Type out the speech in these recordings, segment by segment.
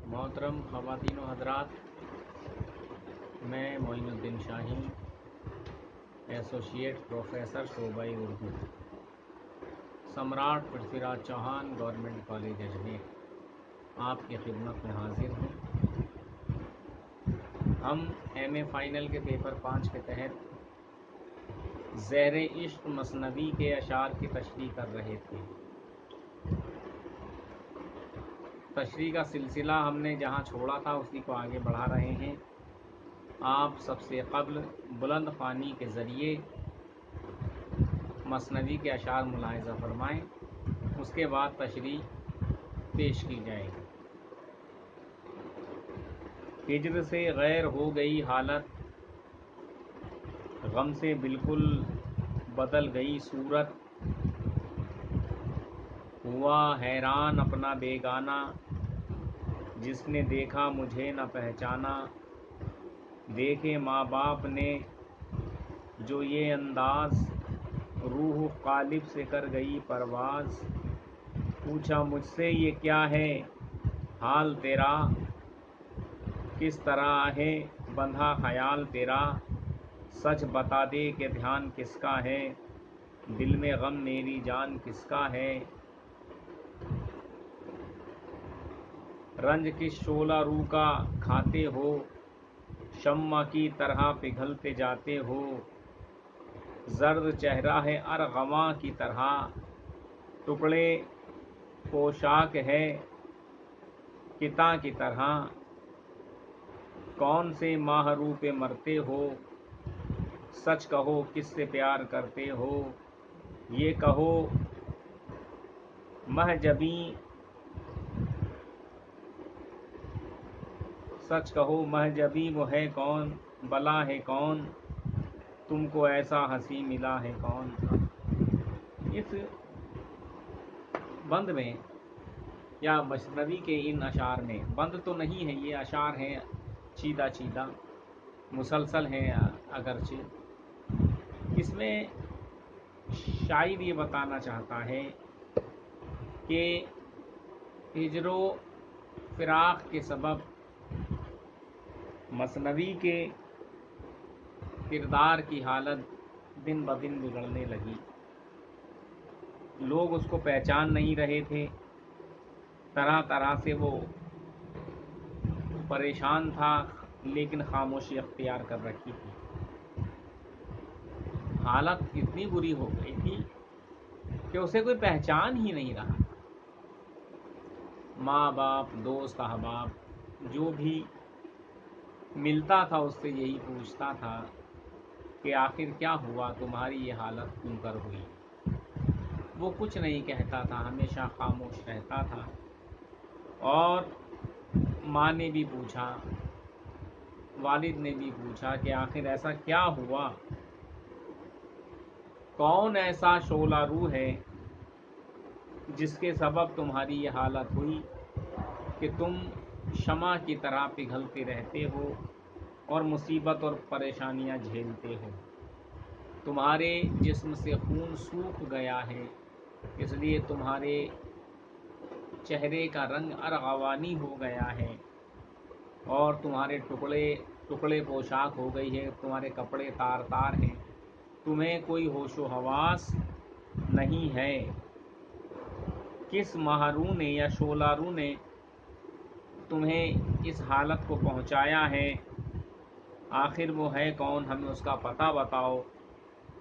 मोहतरम ख़वातीन व हज़रात, मैं मोइनुद्दीन शाहीन, एसोसिएट प्रोफेसर शोबा उर्दू, सम्राट पृथ्वीराज चौहान गवर्नमेंट कॉलेज अजमेर, आपकी खिदमत में हाजिर हूँ। हम एमए फ़ाइनल के पेपर 5 के तहत ज़ेरे इश्क मसनवी के अशार की तशरीह कर रहे थे। तशरीह का सिलसिला हमने जहाँ छोड़ा था उसी को आगे बढ़ा रहे हैं। आप सबसे क़ब्ल बुलंद ख़वानी के ज़रिए मसनवी के अशार मुलाहिज़ा फरमाएँ, उसके बाद तशरीह पेश की जाएगी। हिज्र से गैर हो गई हालत, गम से बिल्कुल बदल गई सूरत, हुआ हैरान अपना बेगाना, जिसने देखा मुझे न पहचाना। देखे माँ बाप ने जो ये अंदाज़, रूह क़ालिब से कर गई परवाज़। पूछा मुझसे ये क्या है हाल तेरा, किस तरह है बंधा ख़याल तेरा। सच बता दे कि ध्यान किसका है, दिल में गम मेरी जान किसका है। रंज किस शोला रू का खाते हो, शम्मा की तरह पिघलते जाते हो। जर्द चेहरा है अरगवा की तरह, टुकड़े पोशाक है किता की तरह। कौन से माहरू पे मरते हो, सच कहो किससे प्यार करते हो। ये कहो महजबी, सच कहो महजबी वो है कौन, बला है कौन, तुमको ऐसा हंसी मिला है कौन। इस बंद में या मसनवी के इन अशार में, बंद तो नहीं है, ये अशार हैं चीदा चीदा, मुसलसल हैं अगरचे। इसमें शायर ये बताना चाहता है कि हिज्रो फिराक के सबब मसनवी के किरदार की हालत दिन ब दिन बिगड़ने लगी। लोग उसको पहचान नहीं रहे थे, तरह तरह से वो परेशान था, लेकिन खामोशी अख्तियार कर रखी थी। हालत इतनी बुरी हो गई थी कि उसे कोई पहचान ही नहीं रहा। माँ बाप, दोस्त, अहबाब, जो भी मिलता था उससे यही पूछता था कि आखिर क्या हुआ, तुम्हारी ये हालत क्यों कर हुई। वो कुछ नहीं कहता था, हमेशा खामोश रहता था। और माँ ने भी पूछा, वालिद ने भी पूछा कि आखिर ऐसा क्या हुआ, कौन ऐसा शोला रू है जिसके सबब तुम्हारी ये हालत हुई कि तुम शमा की तरह पिघलते रहते हो और मुसीबत और परेशानियां झेलते हो। तुम्हारे जिस्म से खून सूख गया है, इसलिए तुम्हारे चेहरे का रंग अरगवानी हो गया है और तुम्हारे टुकड़े टुकड़े पोशाक हो गई है, तुम्हारे कपड़े तार तार हैं, तुम्हें कोई होशो हवास नहीं है। किस माहरू ने या शोलारू ने तुम्हें इस हालत को पहुंचाया है, आखिर वो है कौन, हमें उसका पता बताओ।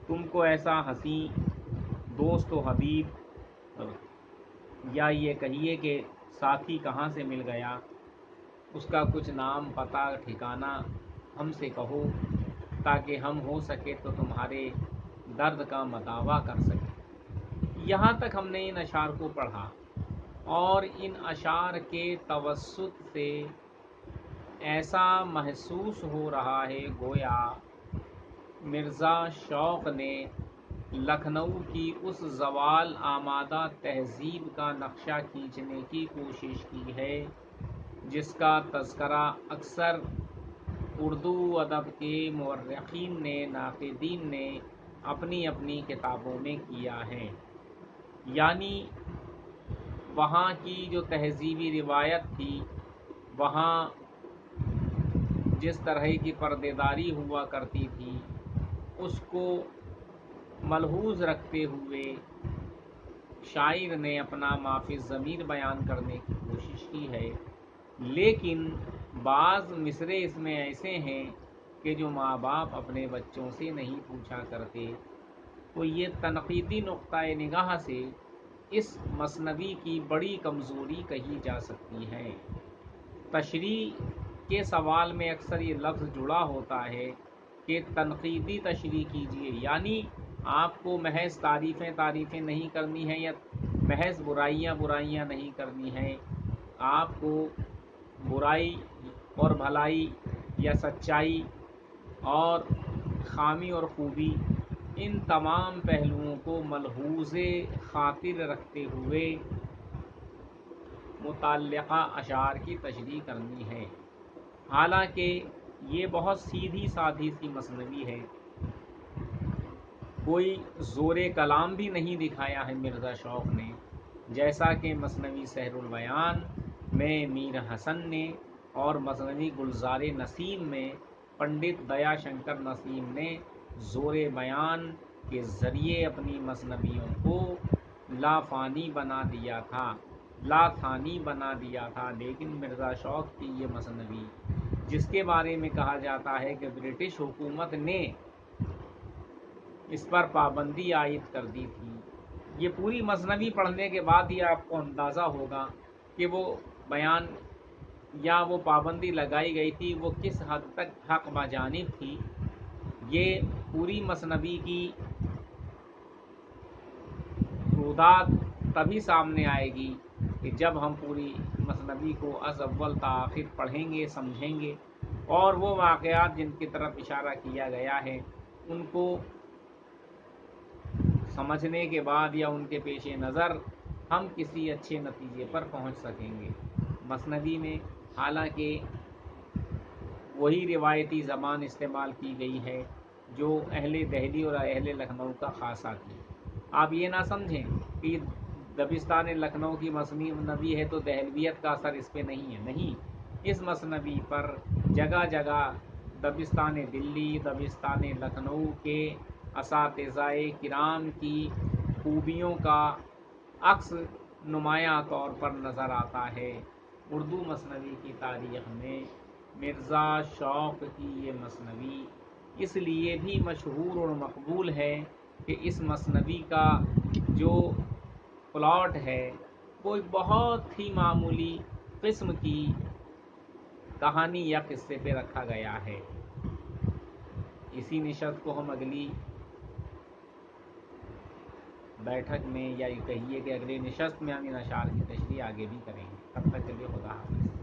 तुमको ऐसा हंसी दोस्त व हबीब, या ये कहिए कि साथी कहाँ से मिल गया, उसका कुछ नाम पता ठिकाना हमसे कहो, ताकि हम हो सके तो तुम्हारे दर्द का मदावा कर सकें। यहाँ तक हमने इन अशार को पढ़ा और इन अशार के तवस्सुत से ऐसा महसूस हो रहा है गोया मिर्ज़ा शौक़ ने लखनऊ की उस ज़वाल आमादा तहज़ीब का नक्शा खींचने की कोशिश की है जिसका तज़करा अक्सर उर्दू अदब के मुअर्रिख़ीन ने, नाक़िदीन ने अपनी अपनी किताबों में किया है। यानी वहाँ की जो तहज़ीबी रिवायत थी وہاں جس طرح کی پردیداری ہوا کرتی تھی اس کو ملحوظ رکھتے ہوئے شاعر نے اپنا مافی ضمیر بیان کرنے کی کوشش کی ہے، لیکن بعض مصرے اس میں ایسے ہیں کہ جو ماں باپ اپنے بچوں سے نہیں پوچھا کرتے، تو یہ تنقیدی نقطۂ نگاہ سے اس مثنوی کی بڑی کمزوری کہی جا سکتی ہے۔ تشریح کے سوال میں اکثر یہ لفظ جڑا ہوتا ہے کہ تنقیدی تشریح کیجیے، یعنی آپ کو محض تعریفیں نہیں کرنی ہیں یا محض برائیاں نہیں کرنی ہیں، آپ کو برائی اور بھلائی یا سچائی اور خامی اور خوبی، ان تمام پہلوؤں کو ملحوظ خاطر رکھتے ہوئے متعلقہ اشعار کی تشریح کرنی ہے۔ حالانکہ یہ بہت سیدھی سادھی سی مثنوی ہے، کوئی زور کلام بھی نہیں دکھایا ہے مرزا شوق نے، جیسا کہ مثنوی سحر البیان میں میر حسن نے اور مثنوی گلزار نسیم میں پنڈت دیا شنکر نسیم نے زور بیان کے ذریعے اپنی مثنویوں کو لافانی بنا دیا تھا، لاثانی بنا دیا تھا۔ لیکن مرزا شوق کی یہ مثنوی، جس کے بارے میں کہا جاتا ہے کہ برٹش حکومت نے اس پر پابندی عائد کر دی تھی، یہ پوری مثنوی پڑھنے کے بعد ہی آپ کو اندازہ ہوگا کہ وہ بیان یا وہ پابندی لگائی گئی تھی وہ کس حد تک حق بجانب تھی۔ یہ پوری مثنوی کی رودات تبھی سامنے آئے گی کہ جب ہم پوری مثنوی کو از اول تا آخر پڑھیں گے، سمجھیں گے، اور وہ واقعات جن کی طرف اشارہ کیا گیا ہے ان کو سمجھنے کے بعد یا ان کے پیش نظر ہم کسی اچھے نتیجے پر پہنچ سکیں گے۔ مثنوی میں حالانکہ وہی روایتی زبان استعمال کی گئی ہے جو اہل دہلی اور اہل لکھنؤ کا خاصہ تھی۔ آپ یہ نہ سمجھیں کہ دبستان لکھنؤ کی مثنوی ہے تو دہلویت کا اثر اس پہ نہیں ہے، نہیں، اس مثنوی پر جگہ جگہ دبستان دلی، دبستان لکھنؤ کے اساتذہ کرام کی خوبیوں کا عکس نمایاں طور پر نظر آتا ہے۔ اردو مثنوی کی تاریخ میں مرزا شوق کی یہ مثنوی اس لیے بھی مشہور اور مقبول ہے کہ اس مثنوی کا جو پلاٹ ہے وہ بہت ہی معمولی قسم کی کہانی یا قصے پہ رکھا گیا ہے۔ اسی نشست کو ہم اگلی بیٹھک میں یا کہیے کہ اگلے نشست میں ہم ان اشعار کی تشریح آگے بھی کریں گے۔ تب تک کے لیے خدا حافظ۔